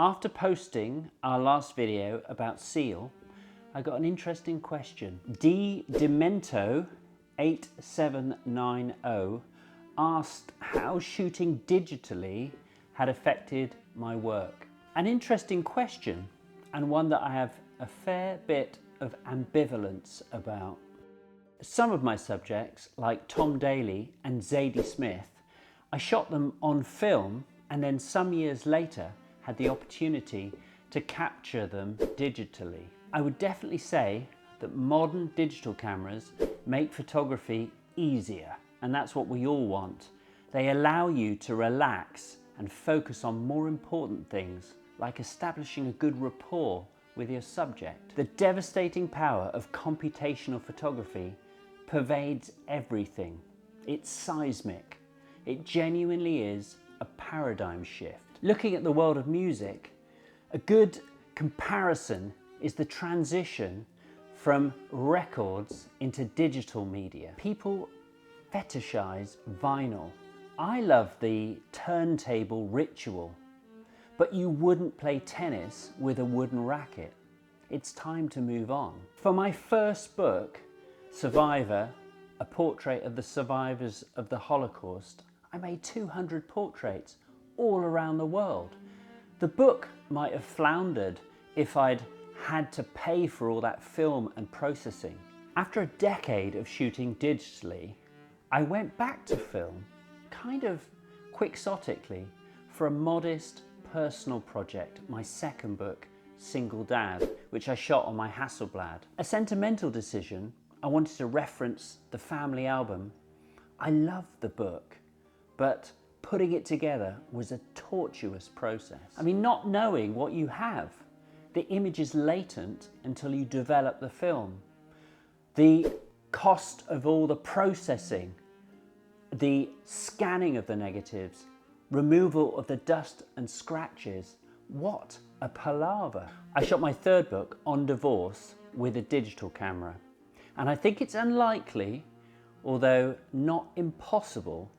After posting our last video about Seal, I got an interesting question. Demento 8790 asked how shooting digitally had affected my work. An interesting question, and one that I have a fair bit of ambivalence about. Some of my subjects, like Tom Daly and Zadie Smith, I shot them on film and then some years later had the opportunity to capture them digitally. I would definitely say that modern digital cameras make photography easier, and that's what we all want. They allow you to relax and focus on more important things, like establishing a good rapport with your subject. The devastating power of computational photography pervades everything. It's seismic. It genuinely is a paradigm shift. Looking at the world of music, a good comparison is the transition from records into digital media. People fetishize vinyl. I love the turntable ritual, but you wouldn't play tennis with a wooden racket. It's time to move on. For my first book, Survivor, a portrait of the survivors of the Holocaust, I made 200 portraits all around the world. The book might have floundered if I'd had to pay for all that film and processing. After a decade of shooting digitally, I went back to film, kind of quixotically, for a modest personal project, my second book, Single Dad, which I shot on my Hasselblad. A sentimental decision. I wanted to reference the family album. I loved the book, but putting it together was a tortuous process. I mean, not knowing what you have. The image is latent until you develop the film. The cost of all the processing, the scanning of the negatives, removal of the dust and scratches. What a palaver. I shot my third book, On Divorce, with a digital camera. And I think it's unlikely, although not impossible,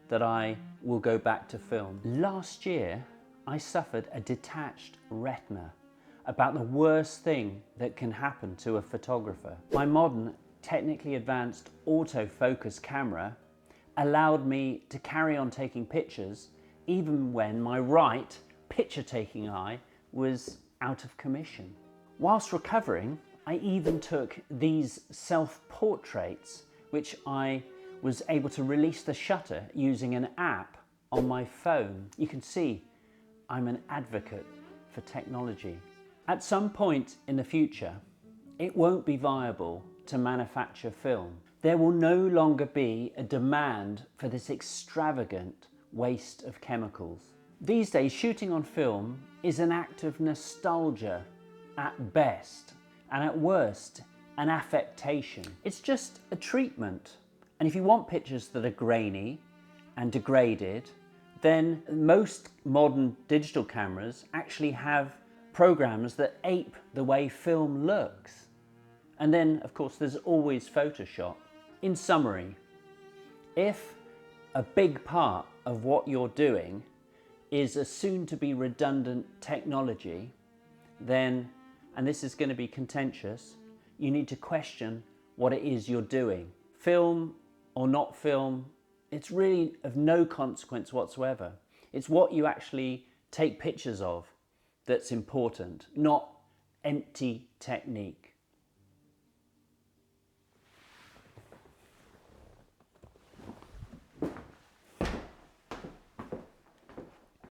that I will go back to film. Last year, I suffered a detached retina, about the worst thing that can happen to a photographer. My modern, technically advanced autofocus camera allowed me to carry on taking pictures even when my right picture-taking eye was out of commission. Whilst recovering, I even took these self-portraits, which I was able to release the shutter using an app on my phone. You can see I'm an advocate for technology. At some point in the future, it won't be viable to manufacture film. There will no longer be a demand for this extravagant waste of chemicals. These days, shooting on film is an act of nostalgia at best, and at worst, an affectation. It's just a treatment. And if you want pictures that are grainy and degraded, then most modern digital cameras actually have programs that ape the way film looks. And then, of course, there's always Photoshop. In summary, if a big part of what you're doing is a soon-to-be redundant technology, then, and this is going to be contentious, you need to question what it is you're doing. Film or not film, it's really of no consequence whatsoever. It's what you actually take pictures of that's important, not empty technique.